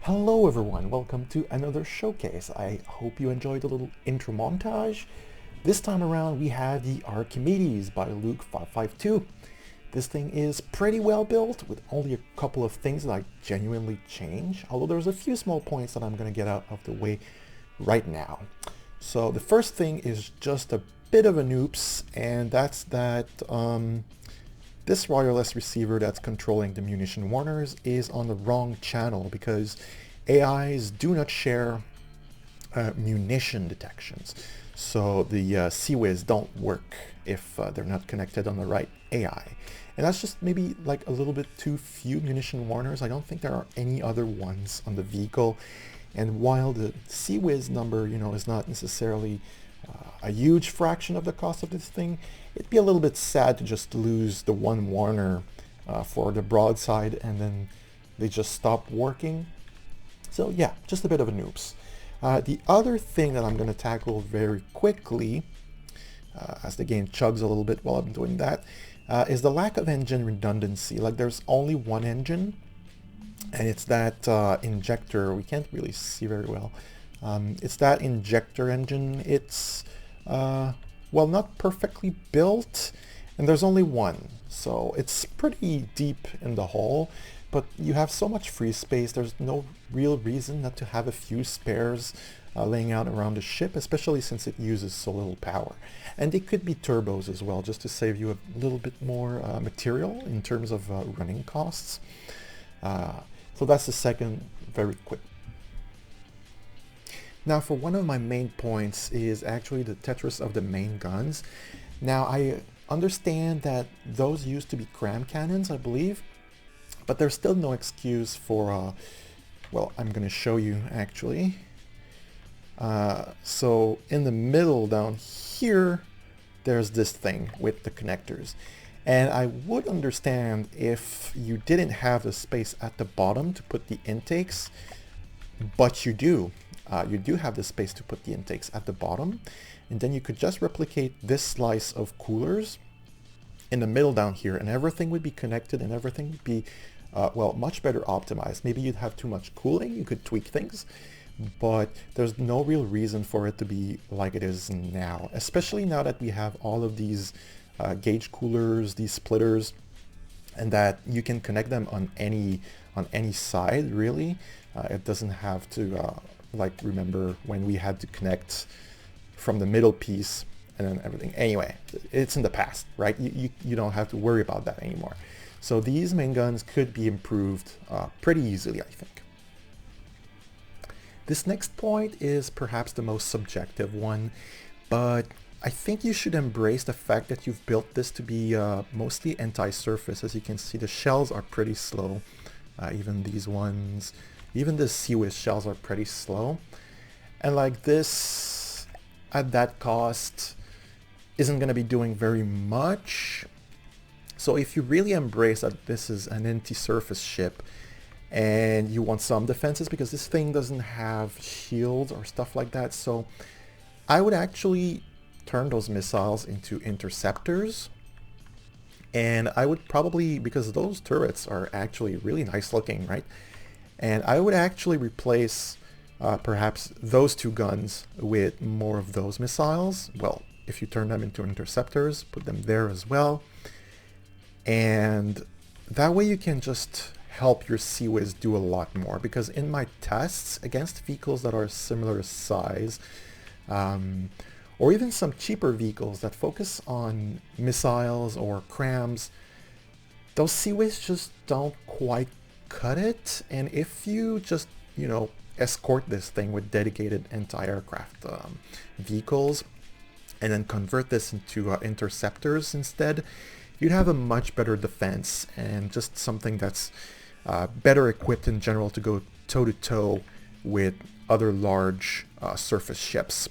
Hello everyone, welcome to another showcase. I hope you enjoyed the little intro montage. This time around we have the Archimedes by Luke 552. This thing is pretty well built with only a couple of things that I genuinely change, although there's a few small points that I'm going to get out of the way right now. So the first thing is just a bit of an oops, and that's that this wireless receiver that's controlling the munition warners is on the wrong channel because AIs do not share munition detections. So the CWIS don't work if they're not connected on the right AI. And that's just maybe like a little bit too few munition warners. I don't think there are any other ones on the vehicle. And while the CWIS number, is not necessarily a huge fraction of the cost of this thing, it'd be a little bit sad to just lose the one Warner for the broadside and then they just stop working. So yeah, just a bit of a oops. The other thing that I'm going to tackle very quickly, as the game chugs a little bit while I'm doing that, is the lack of engine redundancy. Like there's only one engine, and it's that injector. We can't really see very well. It's that injector engine. It's well, not perfectly built, and there's only one, so it's pretty deep in the hole, but you have so much free space, there's no real reason not to have a few spares laying out around the ship, especially since it uses so little power. And they could be turbos as well, just to save you a little bit more material in terms of running costs. So that's the second very quick. Now for one of my main points is actually the Tetris of the main guns. Now I understand that those used to be cram cannons, I believe, but there's still no excuse for, well, I'm going to show you actually. So in the middle down here, there's this thing with the connectors. And I would understand if you didn't have the space at the bottom to put the intakes, but you do. You do have the space to put the intakes at the bottom, and then you could just replicate this slice of coolers in the middle down here, and everything would be connected and everything would be, well, much better optimized. Maybe you'd have too much cooling, you could tweak things, but there's no real reason for it to be like it is now, especially now that we have all of these gauge coolers, these splitters, and that you can connect them on any side, really. It doesn't have to like remember when we had to connect from the middle piece and then everything. Anyway, it's in the past, right? You don't have to worry about that anymore. So these main guns could be improved pretty easily, I think. This next point is perhaps the most subjective one, but I think you should embrace the fact that you've built this to be mostly anti-surface. As you can see, the shells are pretty slow. Even these ones, even the CWIS shells are pretty slow. And like this, at that cost, isn't going to be doing very much. So if you really embrace that this is an anti-surface ship and you want some defenses, because this thing doesn't have shields or stuff like that, so I would actually turn those missiles into interceptors. And I would probably, because those turrets are actually really nice looking, right? And I would actually replace perhaps those two guns with more of those missiles. Well, if you turn them into interceptors, put them there as well. And that way you can just help your CWIS do a lot more, because in my tests against vehicles that are similar size, or even some cheaper vehicles that focus on missiles or crams, those CWIS just don't quite cut it. And if you just, escort this thing with dedicated anti-aircraft vehicles and then convert this into interceptors instead, you'd have a much better defense and just something that's better equipped in general to go toe-to-toe with other large surface ships.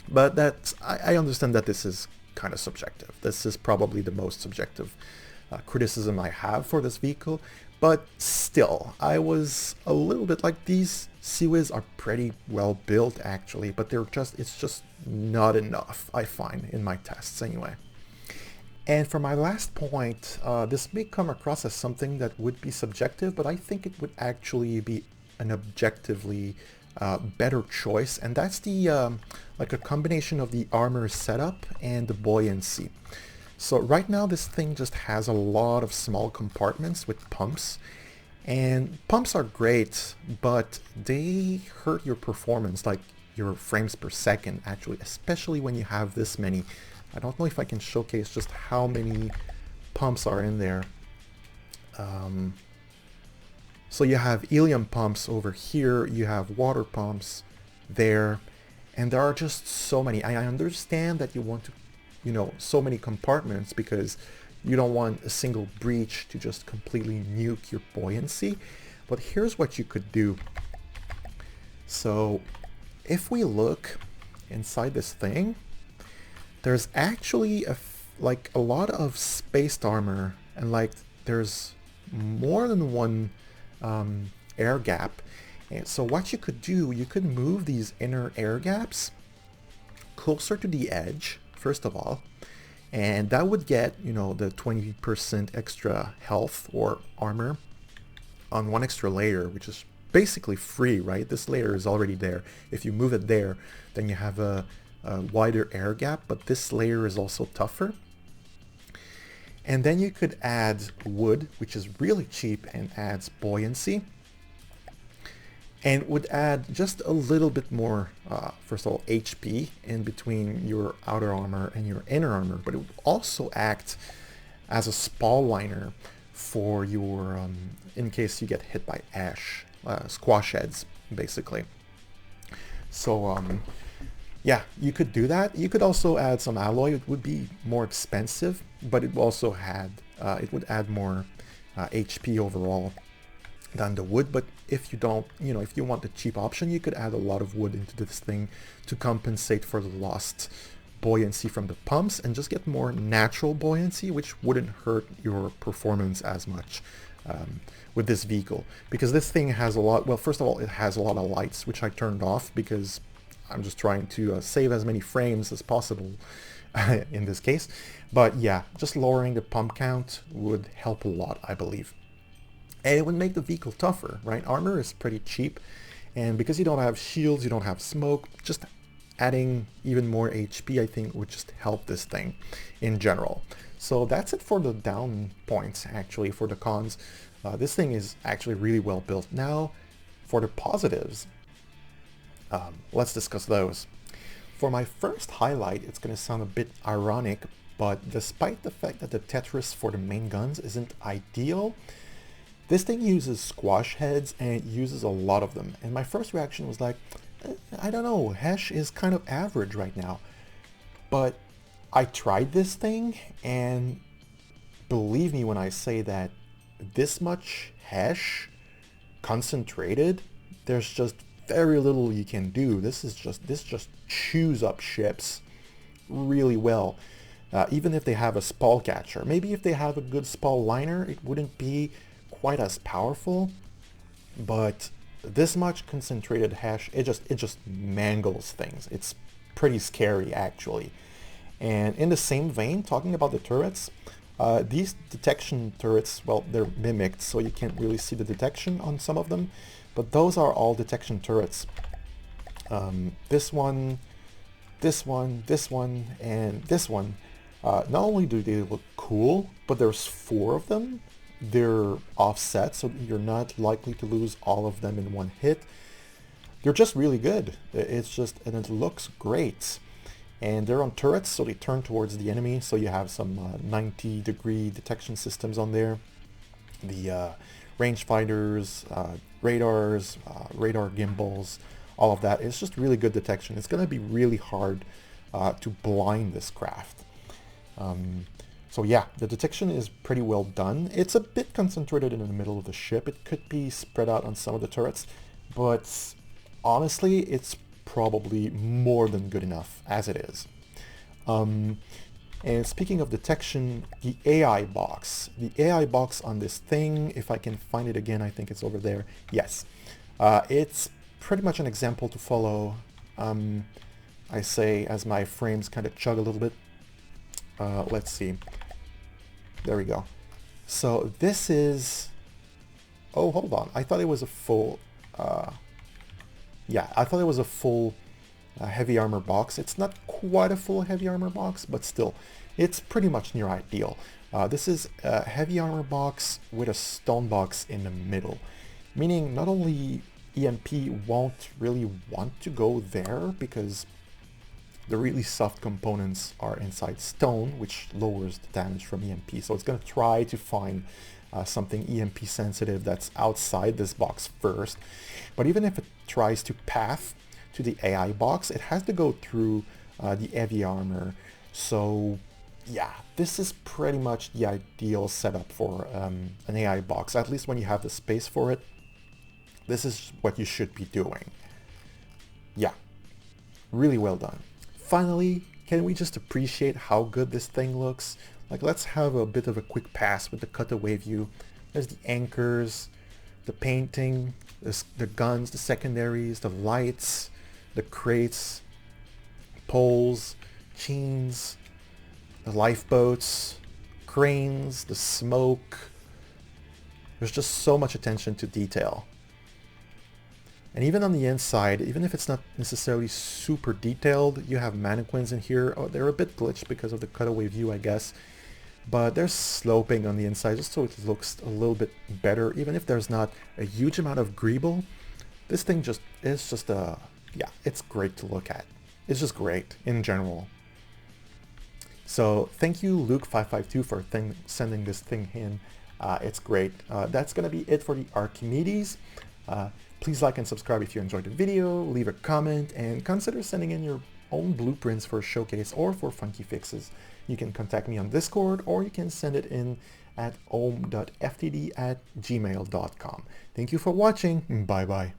But I understand that this is kind of subjective. This is probably the most subjective criticism I have for this vehicle. But still, I was a little bit like, these CWIS are pretty well built actually, but it's just not enough, I find, in my tests anyway. And for my last point, this may come across as something that would be subjective, but I think it would actually be an objectively better choice, and that's the like a combination of the armor setup and the buoyancy. So right now this thing just has a lot of small compartments with pumps, and pumps are great, but they hurt your performance, like your frames per second actually, especially when you have this many. I don't know if I can showcase just how many pumps are in there. So you have helium pumps over here, you have water pumps there, and there are just so many. I understand that you want to, you know, so many compartments because you don't want a single breach to just completely nuke your buoyancy. But here's what you could do. So if we look inside this thing, there's actually like a lot of spaced armor, and like there's more than one air gap. And so what you could do, you could move these inner air gaps closer to the edge, first of all, and that would get, you know, the 20% extra health or armor on one extra layer, which is basically free, right? This layer is already there. If you move it there, then you have a wider air gap, but this layer is also tougher. And then you could add wood, which is really cheap and adds buoyancy, and would add just a little bit more, first of all, HP in between your outer armor and your inner armor, but it would also act as a spall liner for your, in case you get hit by ash, squash heads, basically. So, yeah, you could do that. You could also add some alloy. It would be more expensive, but it also had, it would add more HP overall than the wood. But if you don't, you know, if you want the cheap option, you could add a lot of wood into this thing to compensate for the lost buoyancy from the pumps and just get more natural buoyancy, which wouldn't hurt your performance as much with this vehicle. Because this thing has a lot, well, first of all, it has a lot of lights, which I turned off because I'm just trying to save as many frames as possible in this case. But yeah, just lowering the pump count would help a lot, I believe. And it would make the vehicle tougher, right? Armor is pretty cheap, and because you don't have shields, you don't have smoke, just adding even more HP, I think, would just help this thing in general. So that's it for the down points, actually, for the cons. This thing is actually really well built. Now, for the positives, let's discuss those. For my first highlight, it's going to sound a bit ironic, but despite the fact that the Tetris for the main guns isn't ideal, this thing uses squash heads and it uses a lot of them. And my first reaction was like, I don't know, Hesh is kind of average right now. But I tried this thing, and believe me when I say that this much Hesh concentrated, there's just very little you can do. This just chews up ships really well. Even if they have a spall catcher. Maybe if they have a good spall liner, it wouldn't be quite as powerful, but this much concentrated Hesh, it just mangles things. It's pretty scary, actually. And in the same vein, talking about the turrets, these detection turrets, well, they're mimicked, so you can't really see the detection on some of them, but those are all detection turrets. This one, this one, this one, and this one. Not only do they look cool, but there's 4 of them. They're offset, so you're not likely to lose all of them in one hit. They're just really good. It's just, and it looks great. And they're on turrets, so they turn towards the enemy, so you have some 90-degree detection systems on there. The rangefinders, radars, radar gimbals, all of that. It's just really good detection. It's going to be really hard to blind this craft. So yeah, the detection is pretty well done. It's a bit concentrated in the middle of the ship. It could be spread out on some of the turrets, but honestly, it's probably more than good enough as it is. And speaking of detection, the AI box. The AI box on this thing, if I can find it again, I think it's over there. Yes. It's pretty much an example to follow. I say as my frames kind of chug a little bit. Let's see. There we go. So this is... Oh, hold on. I thought it was a full Yeah, I thought it was a full heavy armor box. It's not quite a full heavy armor box, but still, it's pretty much near ideal. This is a heavy armor box with a stone box in the middle, meaning not only EMP won't really want to go there because the really soft components are inside stone, which lowers the damage from EMP. So it's going to try to find something EMP sensitive that's outside this box first. But even if it tries to path to the AI box, it has to go through the heavy armor. So yeah, this is pretty much the ideal setup for an AI box, at least when you have the space for it. This is what you should be doing. Yeah, really well done. Finally, can we just appreciate how good this thing looks? Like, let's have a bit of a quick pass with the cutaway view. There's the anchors, the painting, the guns, the secondaries, the lights, the crates, poles, chains, the lifeboats, cranes, the smoke. There's just so much attention to detail. And even on the inside, even if it's not necessarily super detailed, you have mannequins in here. Oh, they're a bit glitched because of the cutaway view, I guess. But there's sloping on the inside just so it looks a little bit better. Even if there's not a huge amount of greeble, this thing just is just a, yeah, it's great to look at. It's just great in general. So thank you, Luke552, for sending this thing in. It's great. That's going to be it for the Archimedes. Please like and subscribe if you enjoyed the video, leave a comment, and consider sending in your own blueprints for a showcase or for funky fixes. You can contact me on Discord, or you can send it in at ohm.ftd@gmail.com. Thank you for watching. Bye bye.